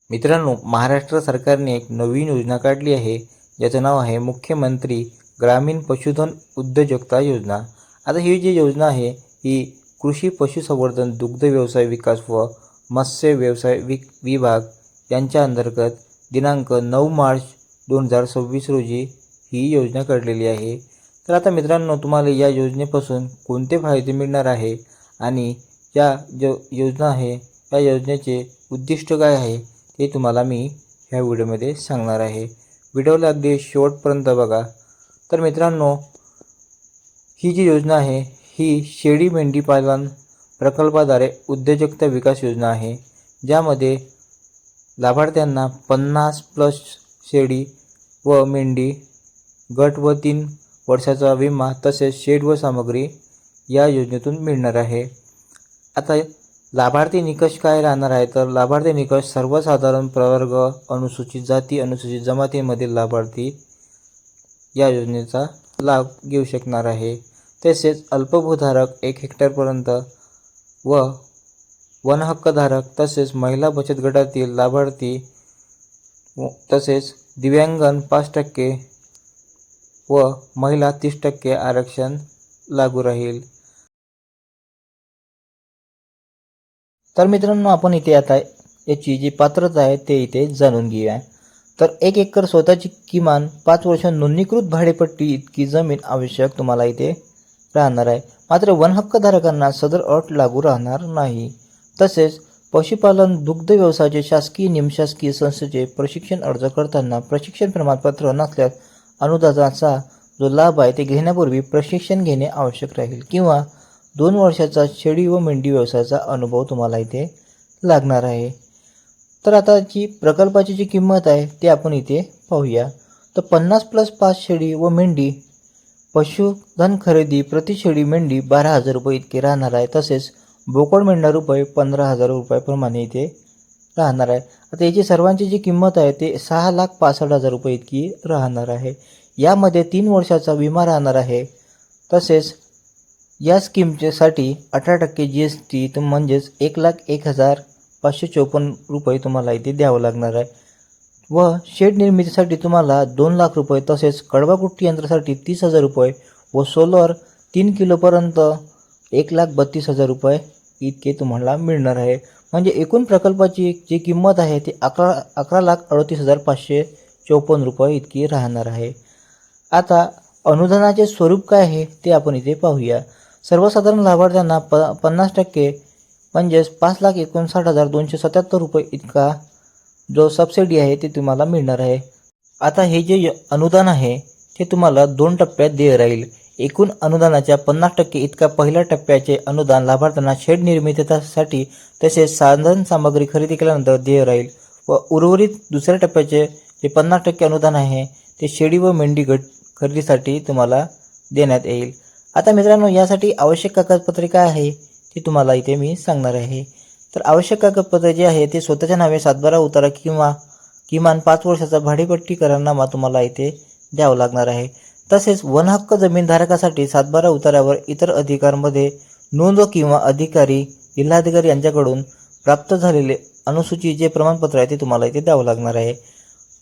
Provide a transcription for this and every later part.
मित्रांनो, महाराष्ट्र सरकारने एक नवीन योजना काढली आहे, ज्याचं नाव आहे मुख्यमंत्री ग्रामीण पशुधन उद्योजकता योजना. आता ही जी योजना आहे ही कृषी पशुसंवर्धन दुग्ध व्यवसाय विकास व मत्स्य व्यवसाय विभाग यांच्या अंतर्गत दिनांक 9 मार्च 2026 रोजी ही योजना काढलेली आहे. तर आता मित्रांनो, तुम्हाला या योजनेपासून कोणते फायदे मिळणार आहे आणि या योजना आहे या योजनेचे उद्दिष्ट काय आहे ते तुम्हाला मी ह्या व्हिडिओमध्ये सांगणार आहे. व्हिडिओला अगदी शेवटपर्यंत बघा. तर मित्रांनो, ही जी योजना आहे ही शेळी मेंढी पालन प्रकल्पाद्वारे उद्योजकता विकास योजना आहे, ज्यामध्ये लाभार्थ्यांना 50+ शेळी व मेंढी गट व 3 वर्षाचा विमा तसेच शेड व सामग्री या योजनेतून मिळणार आहे. आता लाभार्थी निकष काय राहणार आहे, तर लाभार्थी निकष सर्वसाधारण प्रवर्ग, अनुसूचित जाती, अनुसूचित जमातीमधील लाभार्थी या योजनेचा लाभ घेऊ शकणार आहे. तसेच अल्पभूधारक 1 हेक्टरपर्यंत व वनहक्कधारक तसेच महिला बचत गटातील लाभार्थी तसेच दिव्यांगन 5% व महिला 30% आरक्षण लागू राहील. तर मित्रांनो, आपण इथे आता याची जी पात्रता आहे ते इथे जाणून घेऊया. तर 1 एकर स्वतःची किमान 5 वर्ष नोंदणीकृत भाडेपट्टी इतकी जमीन आवश्यक तुम्हाला इथे राहणार आहे. मात्र वनहक्कधारकांना सदर अट लागू राहणार नाही. तसेच पशुपालन दुग्ध व्यवसायाचे शासकीय निमशासकीय संस्थेचे प्रशिक्षण अर्ज करताना प्रशिक्षण प्रमाणपत्र नसल्यास अनुदानाचा जो लाभ आहे ते घेण्यापूर्वी प्रशिक्षण घेणे आवश्यक राहील किंवा 2 वर्षाचा शेळी व मेंढी व्यवसायाचा अनुभव तुम्हाला इथे लागणार आहे. तर आता जी प्रकल्पाची जी किंमत आहे ते आपण इथे पाहूया. तर 50+5 शेळी व मेंढी पशुधन खरेदी प्रति शेळी मेंढी 12,000 रुपये इतके राहणार आहे. तसेच बोकड मेंढा रुपये 15,000 रुपयाप्रमाणे इथे राहणार आहे. आता याची सर्वांची जी किंमत आहे ते 6,65,000 रुपये इतकी राहणार आहे. यामध्ये 3 वर्षाचा विमा राहणार आहे. तसेच या स्कीमच्यासाठी 18% GST म्हणजेच 1,01,554 रुपये तुम्हाला इथे द्यावं लागणार आहे. व शेड निर्मितीसाठी तुम्हाला 2,00,000 रुपये तसेच कडबाकुट्टी यंत्रासाठी 30,000 रुपये व सोलर 3 किलोपर्यंत 1,32,000 रुपये इतके तुम्हाला मिळणार आहे. म्हणजे एकूण प्रकल्पाची जी किंमत आहे ती 11,38,554 रुपये इतकी राहणार आहे. आता अनुदानाचे स्वरूप काय आहे ते आपण इथे पाहूया. सर्वसाधारण लाभार्थ्यांना 50% म्हणजेच 5,59,277 रुपये इतका जो सबसिडी आहे ते तुम्हाला मिळणार आहे. आता हे जे अनुदान आहे ते तुम्हाला 2 टप्प्यात देय राहील. एकूण अनुदानाच्या 50% इतका पहिल्या टप्प्याचे अनुदान लाभार्थ्यांना शेड निर्मितीसाठी तसेच साधन सामग्री खरेदी केल्यानंतर देय राहील व उर्वरित दुसऱ्या टप्प्याचे जे 50% अनुदान आहे ते शेळी व मेंढी गट खरेदीसाठी तुम्हाला देण्यात येईल. आता मित्रांनो, यासाठी आवश्यक कागदपत्रे काय आहे ते तुम्हाला इथे मी सांगणार आहे. तर आवश्यक कागदपत्रे जे आहे ते स्वतःच्या नावे 7/12 उतारा किंवा किमान 5 वर्षाचा भाडेपट्टी करारनामा तुम्हाला इथे द्यावं लागणार आहे. तसेच वनहक्क जमीनधारकासाठी 7/12 उतार्यावर इतर अधिकारांमध्ये नोंद किंवा अधिकारी जिल्हाधिकारी यांच्याकडून प्राप्त झालेले अनुसूचित जे प्रमाणपत्र आहे ते तुम्हाला इथे द्यावं लागणार आहे.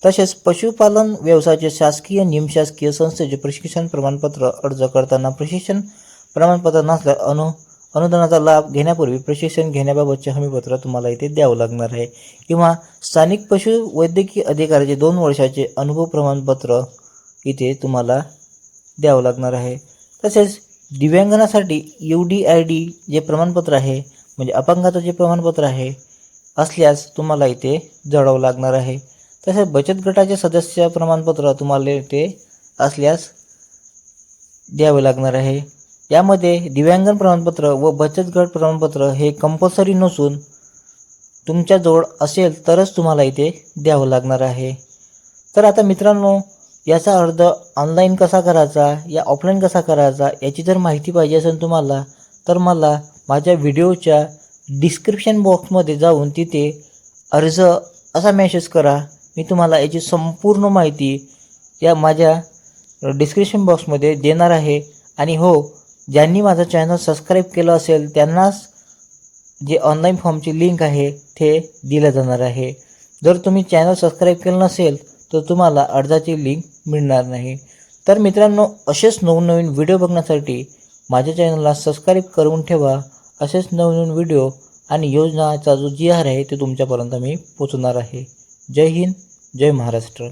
तसेच पशुपालन व्यवसायाचे शासकीय निमशासकीय संस्थेचे प्रशिक्षण प्रमाणपत्र अर्ज करताना प्रशिक्षण प्रमाणपत्र नसल्यास अनुदानाचा लाभ घेण्यापूर्वी प्रशिक्षण घेण्याबाबतचे हमीपत्र तुम्हाला इथे द्यावं लागणार आहे किंवा स्थानिक पशु वैद्यकीय अधिकाऱ्याचे 2 वर्षाचे अनुभव प्रमाणपत्र इथे तुम्हाला द्यावं लागणार आहे. तसेच दिव्यांगांसाठी UDID जे प्रमाणपत्र आहे म्हणजे अपंगाचं जे प्रमाणपत्र आहे असल्यास तुम्हाला इथे जोडावं लागणार आहे. तसेच बचत गटाचे सदस्य प्रमाणपत्र तुम्हाला इथे असल्यास द्यावे लागणार आहे. यामध्ये दिव्यांगन प्रमाणपत्र व बचत गट प्रमाणपत्र हे कंपल्सरी नसून तुमच्याजवळ असेल तरच तुम्हाला इथे द्यावं लागणार आहे. तर आता मित्रांनो, याचा अर्ज ऑनलाईन कसा करायचा या ऑफलाईन कसा करायचा याची जर माहिती पाहिजे असेल तुम्हाला तर मला माझ्या व्हिडिओच्या डिस्क्रिप्शन बॉक्समध्ये जाऊन तिथे अर्ज असा मेसेज करा. मी तुम्हाला याची संपूर्ण माहिती या माझ्या डिस्क्रिप्शन बॉक्समध्ये देणार आहे. आणि हो, ज्यांनी माझा चॅनल सबस्क्राईब केलं असेल त्यांनाच जे ऑनलाईन फॉर्मची लिंक आहे ते दिलं जाणार आहे. जर तुम्ही चॅनल सबस्क्राईब केलं नसेल तर तुम्हाला अर्जाची लिंक मिळणार नाही. तर मित्रांनो, असेच नवनवीन व्हिडिओ बघण्यासाठी माझ्या चॅनलला सबस्क्राईब करून ठेवा. असेच नवनवीन व्हिडिओ आणि योजनाचा जो GR आहे ते तुमच्यापर्यंत मी पोचवणार आहे. जय हिंद, जय महाराष्ट्र.